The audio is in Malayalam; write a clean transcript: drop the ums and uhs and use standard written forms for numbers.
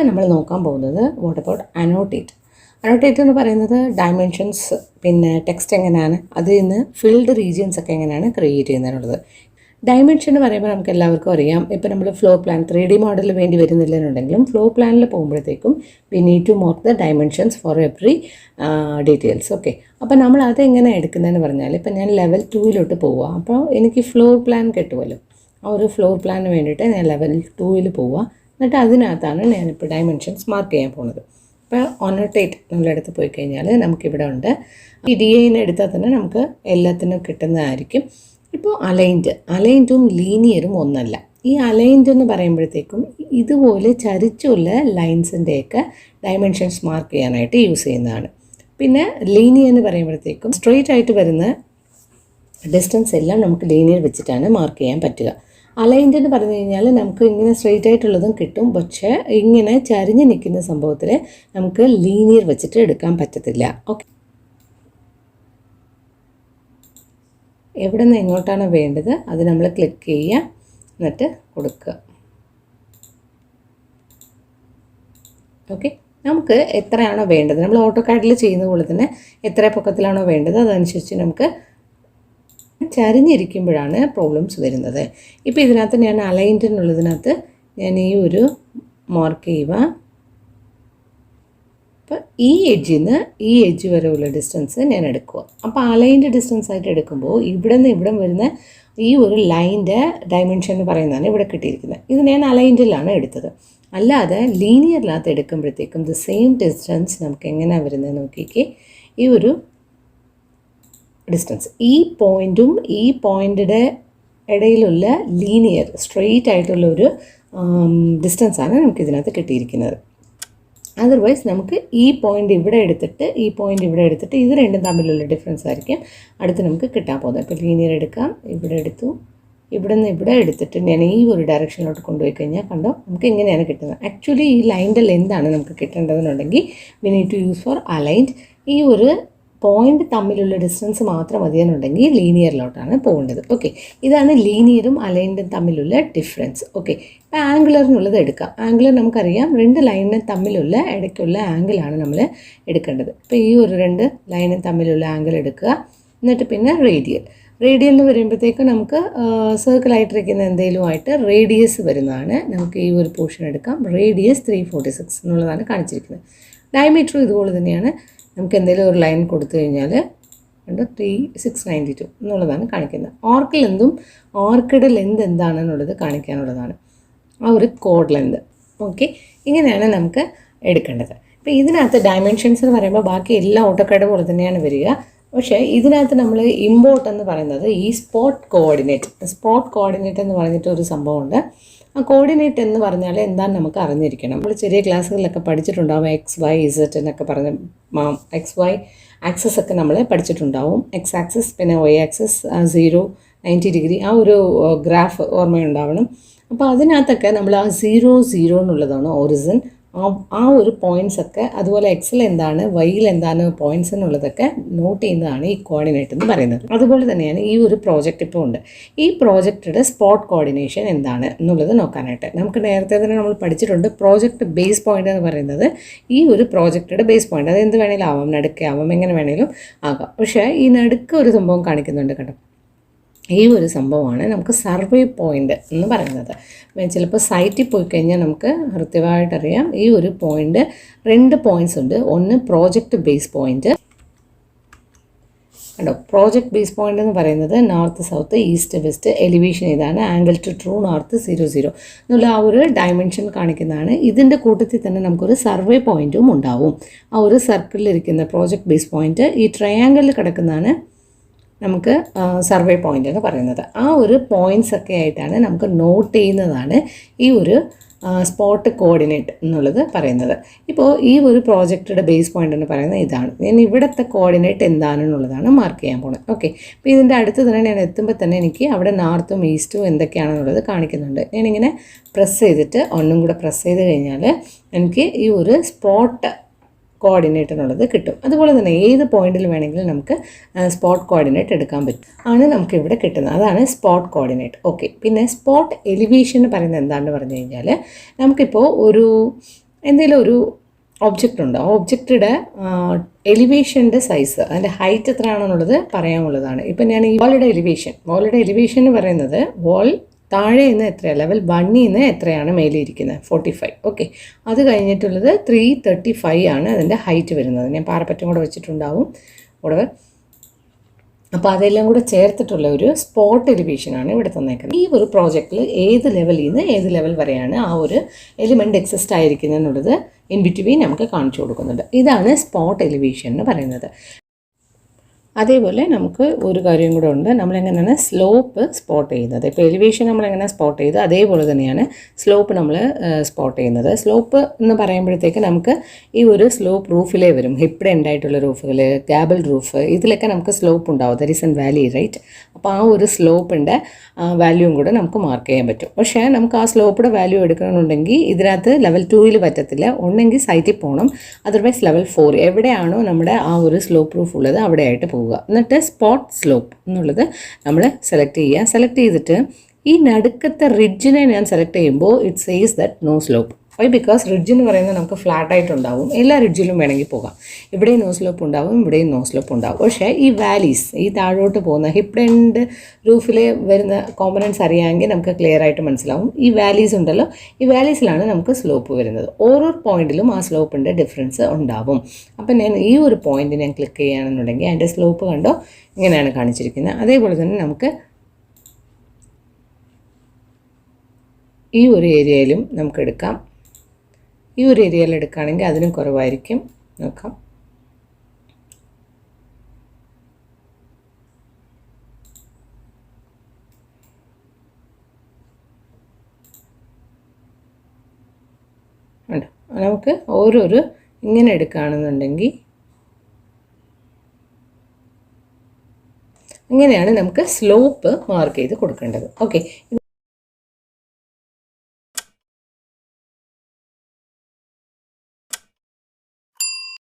നമ്മൾ നോക്കാൻ പോകുന്നത് വാട്ട് അബൌട്ട് അനോട്ടേറ്റ്. അനോട്ടേറ്റ് എന്ന് പറയുന്നത് ഡയമെൻഷൻസ്, പിന്നെ ടെക്സ്റ്റ് എങ്ങനെയാണ്, അതിൽ നിന്ന് ഫിൽഡ് റീജിയൻസ് ഒക്കെ എങ്ങനെയാണ് ക്രിയേറ്റ് ചെയ്യുന്നതിനുള്ളത്. ഡയമെൻഷൻ എന്ന് പറയുമ്പോൾ നമുക്ക് എല്ലാവർക്കും അറിയാം, ഇപ്പോൾ നമ്മൾ ഫ്ലോർ പ്ലാൻ 3D മോഡലിൽ വേണ്ടി വരുന്നില്ലെന്നുണ്ടെങ്കിലും ഫ്ലോർ പ്ലാനിൽ പോകുമ്പോഴത്തേക്കും we need to mark the dimensions for every details. Okay, അപ്പോൾ നമ്മൾ അതെങ്ങനെ എടുക്കുന്നതെന്ന് പറഞ്ഞാൽ, ഇപ്പോൾ ഞാൻ ലെവൽ 2 പോവുക, അപ്പോൾ എനിക്ക് ഫ്ലോർ പ്ലാൻ കിട്ടുമല്ലോ. ആ ഒരു ഫ്ലോർ പ്ലാനിന് വേണ്ടിയിട്ട് ഞാൻ ലെവൽ 2 പോവുക, എന്നിട്ട് അതിനകത്താണ് ഞാനിപ്പോൾ ഡയമെൻഷൻസ് മാർക്ക് ചെയ്യാൻ പോകുന്നത്. ഇപ്പോൾ ഒനോട്ടേറ്റ് നമ്മളെടുത്ത് പോയി കഴിഞ്ഞാൽ നമുക്കിവിടെ ഉണ്ട്. ഈ DAN എടുത്താൽ തന്നെ നമുക്ക് എല്ലാത്തിനും കിട്ടുന്നതായിരിക്കും. ഇപ്പോൾ അലൈൻഡും ലീനിയറും ഒന്നല്ല. ഈ അലൈൻഡ് എന്ന് പറയുമ്പോഴത്തേക്കും ഇതുപോലെ ചരിച്ചുള്ള ലൈൻസിൻ്റെയൊക്കെ ഡയമെൻഷൻസ് മാർക്ക് ചെയ്യാനായിട്ട് യൂസ് ചെയ്യുന്നതാണ്. പിന്നെ ലീനിയർ എന്ന് പറയുമ്പോഴത്തേക്കും സ്ട്രെയിറ്റ് ആയിട്ട് വരുന്ന ഡിസ്റ്റൻസ് എല്ലാം നമുക്ക് ലീനിയർ വെച്ചിട്ടാണ് മാർക്ക് ചെയ്യാൻ പറ്റുക. അലൈൻഡ് എന്ന് പറഞ്ഞു കഴിഞ്ഞാൽ നമുക്ക് ഇങ്ങനെ സ്ട്രെയിറ്റ് ആയിട്ടുള്ളതും കിട്ടും, പക്ഷേ ഇങ്ങനെ ചരിഞ്ഞ് നിൽക്കുന്ന സംഭവത്തിൽ നമുക്ക് ലീനിയർ വെച്ചിട്ട് എടുക്കാൻ പറ്റത്തില്ല. ഓക്കെ, എവിടെ നിന്ന് എങ്ങോട്ടാണ് വേണ്ടത് അത് നമ്മൾ ക്ലിക്ക് ചെയ്യുക, എന്നിട്ട് കൊടുക്കുക. ഓക്കെ, നമുക്ക് എത്രയാണോ വേണ്ടത്, നമ്മൾ ഓട്ടോകാഡിൽ ചെയ്യുന്ന പോലെ തന്നെ എത്ര പൊക്കത്തിലാണോ വേണ്ടത് അതനുസരിച്ച് നമുക്ക് ചരിഞ്ഞിരിക്കുമ്പോഴാണ് പ്രോബ്ലംസ് വരുന്നത്. ഇപ്പോൾ ഇതിനകത്ത് ഞാൻ അലൈൻഡ് എന്നുള്ളതിനകത്ത് ഞാൻ ഈ ഒരു മാർക്ക് ചെയ്യുക. അപ്പോൾ ഈ എഡ്ജിൽ നിന്ന് ഈ എഡ്ജ് വരെയുള്ള ഡിസ്റ്റൻസ് ഞാൻ എടുക്കുക. അപ്പോൾ അലൈൻഡ് ഡിസ്റ്റൻസ് ആയിട്ട് എടുക്കുമ്പോൾ ഇവിടെ നിന്ന് ഇവിടെ വരുന്ന ഈ ഒരു ലൈൻ്റെ ഡയമെൻഷൻ എന്ന് പറയുന്നതാണ് ഇവിടെ കിട്ടിയിരിക്കുന്നത്. ഇത് ഞാൻ അലൈൻഡിലാണ് എടുത്തത്. അല്ലാതെ ലീനിയറിനകത്ത് എടുക്കുമ്പോഴത്തേക്കും ദ സെയിം ഡിസ്റ്റൻസ് നമുക്ക് എങ്ങനെയാണ് വരുന്നത് നോക്കിക്കേ. ഈ ഒരു ഡിസ്റ്റൻസ്, ഈ പോയിൻറ്റും ഈ പോയിൻറ്റിൻ്റെ ഇടയിലുള്ള ലീനിയർ സ്ട്രെയിറ്റ് ആയിട്ടുള്ള ഒരു ഡിസ്റ്റൻസാണ് നമുക്ക് ഇതിനകത്ത് കിട്ടിയിരിക്കുന്നത്. അതർവൈസ് നമുക്ക് ഈ പോയിൻ്റ് ഇവിടെ എടുത്തിട്ട് ഈ പോയിൻ്റ് ഇവിടെ എടുത്തിട്ട് ഇത് രണ്ടും തമ്മിലുള്ള ഡിഫറൻസ് ആയിരിക്കും അടുത്ത് നമുക്ക് കിട്ടാൻ പോകുന്നത്. ഇപ്പോൾ ലീനിയർ എടുക്കാം, ഇവിടെ എടുത്തു, ഇവിടെ നിന്ന് ഇവിടെ എടുത്തിട്ട് ഞാൻ ഈ ഒരു ഡയറക്ഷനിലോട്ട് കൊണ്ടുപോയി കഴിഞ്ഞാൽ കണ്ടോ നമുക്ക് ഇങ്ങനെയാണ് കിട്ടുന്നത്. ആക്ച്വലി ഈ ലൈൻ്റെ ലെന്താണ് നമുക്ക് കിട്ടേണ്ടതെന്നുണ്ടെങ്കിൽ we need to use for aligned. ഈ ഒരു പോയിൻ്റ് തമ്മിലുള്ള ഡിസ്റ്റൻസ് മാത്രം മതിയെന്നുണ്ടെങ്കിൽ ലീനിയറിലോട്ടാണ് പോകേണ്ടത്. ഓക്കെ, ഇതാണ് ലീനിയറും അലൈൻഡും തമ്മിലുള്ള ഡിഫറൻസ്. ഓക്കെ, ഇപ്പോൾ ആംഗുലറിനുള്ളത് എടുക്കാം. ആംഗുലർ നമുക്കറിയാം, രണ്ട് ലൈനിന് തമ്മിലുള്ള ഇടയ്ക്കുള്ള ആംഗിളാണ് നമ്മൾ എടുക്കേണ്ടത്. ഇപ്പോൾ ഈ ഒരു രണ്ട് ലൈനും തമ്മിലുള്ള ആംഗിൾ എടുക്കുക. എന്നിട്ട് പിന്നെ റേഡിയൽ എന്ന് വരുമ്പോഴത്തേക്ക് നമുക്ക് സർക്കിളായിട്ടിരിക്കുന്ന എന്തെങ്കിലുമായിട്ട് റേഡിയസ് വരുന്നതാണ്. നമുക്ക് ഈ ഒരു പോർഷൻ എടുക്കാം. റേഡിയസ് 346 എന്നുള്ളതാണ് കാണിച്ചിരിക്കുന്നത്. ഡയമീറ്ററും ഇതുപോലെ തന്നെയാണ്. നമുക്ക് എന്തെങ്കിലും ഒരു ലൈൻ കൊടുത്തു കഴിഞ്ഞാൽ 3692 എന്നുള്ളതാണ് കാണിക്കുന്നത്. ആർക്കിഡ് ലെന്ത് എന്താണെന്നുള്ളത് കാണിക്കാനുള്ളതാണ് ആ ഒരു കോഡ് ലെന്ത്. ഓക്കെ, ഇങ്ങനെയാണ് നമുക്ക് എടുക്കേണ്ടത്. ഇപ്പോൾ ഇതിനകത്ത് ഡയമെൻഷൻസ് എന്ന് പറയുമ്പോൾ ബാക്കി എല്ലാ ഓട്ടോകാഡ് പോലെ തന്നെയാണ് വരിക. പക്ഷേ ഇതിനകത്ത് നമ്മൾ ഇമ്പോർട്ട് എന്ന് പറയുന്നത് ഈ സ്പോട്ട് കോർഡിനേറ്റ് എന്ന് പറഞ്ഞിട്ട് ഒരു സംഭവമുണ്ട്. ആ കോർഡിനേറ്റ് എന്ന് പറഞ്ഞാൽ എന്താണെന്ന് നമുക്ക് അറിഞ്ഞിരിക്കണം. നമ്മൾ ചെറിയ ക്ലാസ്സുകളിലൊക്കെ പഠിച്ചിട്ടുണ്ടാവും. XYZ എന്നൊക്കെ പറഞ്ഞ് XY ആക്സസ് ഒക്കെ നമ്മൾ പഠിച്ചിട്ടുണ്ടാവും. X ആക്സിസ്, പിന്നെ Y ആക്സിസ് 0, 90 ഡിഗ്രി, ആ ഒരു ഗ്രാഫ് ഓർമ്മയുണ്ടാവണം. അപ്പോൾ അതിനകത്തൊക്കെ നമ്മൾ ആ 0 എന്നുള്ളതാണ് ഒറിജിൻ. ആ ഒരു പോയിൻറ്റ്സ് ഒക്കെ, അതുപോലെ എക്സിൽ എന്താണ്, വൈയിൽ എന്താണ് പോയിൻറ്റ്സ് എന്നുള്ളതൊക്കെ നോട്ട് ചെയ്യുന്നതാണ് ഈ കോർഡിനേറ്റ് എന്ന് പറയുന്നത്. അതുപോലെ തന്നെയാണ് ഈ ഒരു പ്രോജക്റ്റ് ഇപ്പോൾ ഉണ്ട്. ഈ പ്രോജക്റ്റിൻ്റെ സ്പോട്ട് കോർഡിനേഷൻ എന്താണ് എന്നുള്ളത് നോക്കാനായിട്ട് നമുക്ക് നേരത്തെ തന്നെ നമ്മൾ പഠിച്ചിട്ടുണ്ട്. പ്രോജക്റ്റ് ബേസ് പോയിൻ്റ് എന്ന് പറയുന്നത് ഈ ഒരു പ്രോജക്റ്റിൻ്റെ ബേസ് പോയിൻ്റ്, അത് എന്ത് വേണമെങ്കിലും ആവാം, നടുക്കാവാം, എങ്ങനെ വേണമെങ്കിലും ആകാം. പക്ഷേ ഈ നടുക്ക് ഒരു സംഭവം കാണിക്കുന്നുണ്ട് കേട്ടോ. ഈ ഒരു സംഭവമാണ് നമുക്ക് സർവേ പോയിൻ്റ് എന്ന് പറയുന്നത്. ചിലപ്പോൾ സൈറ്റിൽ പോയി കഴിഞ്ഞാൽ നമുക്ക് കൃത്യമായിട്ടറിയാം ഈ ഒരു പോയിൻ്റ് 2 പോയിൻറ്റ്സ് ഉണ്ട്. ഒന്ന് പ്രോജക്റ്റ് ബേസ് പോയിൻ്റ് കണ്ടോ. പ്രോജക്റ്റ് ബേസ് പോയിൻ്റ് എന്ന് പറയുന്നത് north, south, east, west, elevation ഇതാണ്. ആംഗിൾ ടു ട്രൂ നോർത്ത് 00 എന്നുള്ള ആ ഒരു ഡയമെൻഷൻ കാണിക്കുന്നതാണ്. ഇതിൻ്റെ കൂട്ടത്തിൽ തന്നെ നമുക്കൊരു സർവേ പോയിൻറ്റും ഉണ്ടാവും. ആ ഒരു സർക്കിളിലിരിക്കുന്ന പ്രോജക്റ്റ് ബേസ് പോയിൻ്റ് ഈ ട്രയാങ്കിളിൽ കിടക്കുന്നതാണ് നമുക്ക് സർവേ പോയിൻ്റ് എന്ന് പറയുന്നത്. ആ ഒരു പോയിൻറ്റ്സ് ഒക്കെ ആയിട്ടാണ് നമുക്ക് നോട്ട് ചെയ്യുന്നതാണ് ഈ ഒരു സ്പോട്ട് കോർഡിനേറ്റ് എന്നുള്ളത് പറയുന്നത്. ഇപ്പോൾ ഈ ഒരു പ്രോജക്റ്റിൻ്റെ ബേസ് പോയിൻ്റ് എന്ന് പറയുന്നത് ഇതാണ്. ഞാൻ ഇവിടുത്തെ കോർഡിനേറ്റ് എന്താണെന്നുള്ളതാണ് മാർക്ക് ചെയ്യാൻ പോകുന്നത്. ഓക്കെ, അപ്പോൾ ഇതിൻ്റെ അടുത്ത് തന്നെ ഞാൻ എത്തുമ്പോൾ തന്നെ എനിക്ക് അവിടെ നോർത്തും ഈസ്റ്റും എന്തൊക്കെയാണെന്നുള്ളത് കാണിക്കുന്നുണ്ട്. ഞാനിങ്ങനെ പ്രസ് ചെയ്തിട്ട് ഒന്നും കൂടെ പ്രസ് ചെയ്ത് കഴിഞ്ഞാൽ എനിക്ക് ഈ ഒരു സ്പോട്ട് കോർഡിനേറ്റ് എന്നുള്ളത് കിട്ടും. അതുപോലെ തന്നെ ഏത് പോയിന്റിൽ വേണമെങ്കിലും നമുക്ക് സ്പോട്ട് കോർഡിനേറ്റ് എടുക്കാൻ പറ്റും, ആണ് നമുക്ക് ഇവിടെ കിട്ടുന്നത്. അതാണ് സ്പോട്ട് കോർഡിനേറ്റ്. ഓക്കെ, പിന്നെ സ്പോട്ട് എലിവേഷൻ എന്ന് പറയുന്നത് എന്താണെന്ന് പറഞ്ഞു കഴിഞ്ഞാൽ നമുക്കിപ്പോൾ ഒരു എന്തെങ്കിലും ഒരു ഒബ്ജക്റ്റ് ഉണ്ട്, ആ ഒബ്ജക്റ്റിയുടെ എലിവേഷൻ്റെ സൈസ്, അതിൻ്റെ ഹൈറ്റ് എത്രയാണെന്നുള്ളത് പറയാനുള്ളതാണ്. ഇപ്പം ഞാൻ ഈ വാളുടെ എലിവേഷൻ എന്ന് പറയുന്നത് വാൾ താഴെ നിന്ന് എത്രയാണ്, ലെവൽ 1 നിന്ന് എത്രയാണ് മേലെ ഇരിക്കുന്നത്, 45. ഓക്കെ, അത് കഴിഞ്ഞിട്ടുള്ളത് 335 ആണ് അതിൻ്റെ ഹൈറ്റ് വരുന്നത്. ഞാൻ പാറപ്പറ്റും കൂടെ വെച്ചിട്ടുണ്ടാവും കൂടെ. അപ്പോൾ അതെല്ലാം കൂടെ ചേർത്തിട്ടുള്ള ഒരു സ്പോട്ട് എലിവേഷനാണ് ഇവിടെ തന്നേക്കുന്നത്. ഈ ഒരു പ്രോജക്റ്റിൽ ഏത് ലെവലിൽ നിന്ന് ഏത് ലെവൽ വരെയാണ് ആ ഒരു എലിമെൻറ്റ് എക്സിസ്റ്റ് ആയിരിക്കുന്നത് എന്നുള്ളത് ഇൻ ബിറ്റ്വീൻ നമുക്ക് കാണിച്ചു കൊടുക്കുന്നുണ്ട്. ഇതാണ് സ്പോട്ട് എലിവേഷൻ എന്ന് പറയുന്നത്. അതേപോലെ നമുക്ക് ഒരു കാര്യം കൂടെ ഉണ്ട്, നമ്മളെങ്ങനെയാണ് സ്ലോപ്പ് സ്പോട്ട് ചെയ്യുന്നത്. ഇപ്പോൾ എലിവേഷൻ നമ്മളെങ്ങനെ സ്പോട്ട് ചെയ്ത് അതേപോലെ തന്നെയാണ് സ്ലോപ്പ് നമ്മൾ സ്പോട്ട് ചെയ്യുന്നത്. സ്ലോപ്പ് എന്ന് പറയുമ്പോഴത്തേക്ക് നമുക്ക് ഈ ഒരു സ്ലോപ്പ് റൂഫിലേ വരും, ഹിപ്ഡ് എൻഡ് ആയിട്ടുള്ള റൂഫുകൾ, ഗാബിൾ റൂഫ്, ഇതിലൊക്കെ നമുക്ക് സ്ലോപ്പ് ഉണ്ടാവും. There is an valley, right? അപ്പോൾ ആ ഒരു സ്ലോപ്പിൻ്റെ വാല്യൂവും കൂടെ നമുക്ക് മാർക്ക് ചെയ്യാൻ പറ്റും. പക്ഷേ നമുക്ക് ആ സ്ലോപ്പിയുടെ വാല്യൂ എടുക്കണമെന്നുണ്ടെങ്കിൽ ഇതിനകത്ത് ലെവൽ 2ൽ പറ്റത്തില്ല, ഒന്നെങ്കിൽ സൈറ്റിൽ പോകണം, അതർവൈസ് ലെവൽ 4 എവിടെയാണോ നമ്മുടെ ആ ഒരു സ്ലോപ്പ് റൂഫ് ഉള്ളത് അവിടെയായിട്ട് പോവുക. എന്നിട്ട് സ്പോട്ട് സ്ലോപ്പ് എന്നുള്ളത് നമ്മൾ സെലക്ട് ചെയ്യുക. സെലക്ട് ചെയ്തിട്ട് ഈ നടുക്കത്തെ റിഡ്ജിനെ ഞാൻ സെലക്ട് ചെയ്യുമ്പോൾ it says that no slope. Why? Because ridge എന്ന് പറയുന്നത് നമുക്ക് ഫ്ലാറ്റായിട്ടുണ്ടാവും, എല്ലാ റിഡ്ജിലും വേണമെങ്കിൽ പോകാം. ഇവിടെയും നോ സ്ലോപ്പ് ഉണ്ടാവും, ഇവിടെയും നോ സ്ലോപ്പ് ഉണ്ടാവും. പക്ഷേ ഈ വാലീസ്, ഈ താഴോട്ട് പോകുന്ന ഹിപ്പ് എൻഡ് റൂഫിൽ വരുന്ന കോമ്പണൻസ് അറിയാമെങ്കിൽ നമുക്ക് ക്ലിയർ ആയിട്ട് മനസ്സിലാവും. ഈ വാലീസ് ഉണ്ടല്ലോ, ഈ വാലീസിലാണ് നമുക്ക് സ്ലോപ്പ് വരുന്നത്. ഓരോ പോയിന്റിലും ആ സ്ലോപ്പിൻ്റെ ഡിഫറൻസ് ഉണ്ടാവും. അപ്പം ഞാൻ ഈ ഒരു പോയിന്റ് ഞാൻ ക്ലിക്ക് ചെയ്യുകയാണെന്നുണ്ടെങ്കിൽ അതിൻ്റെ സ്ലോപ്പ് കണ്ടോ ഇങ്ങനെയാണ് കാണിച്ചിരിക്കുന്നത്. അതേപോലെ തന്നെ നമുക്ക് ഈ ഒരു ഏരിയയിലും നമുക്ക് എടുക്കാം. ഈ ഒരു ഏരിയയിൽ എടുക്കുകയാണെങ്കിൽ അതിനും കുറവായിരിക്കും. നോക്കാം, ഉണ്ട്. നമുക്ക് ഓരോരോ ഇങ്ങനെ എടുക്കുകയാണെന്നുണ്ടെങ്കിൽ ഇങ്ങനെയാണ് നമുക്ക് സ്ലോപ്പ് മാർക്ക് ചെയ്ത് കൊടുക്കേണ്ടത്. ഓക്കെ.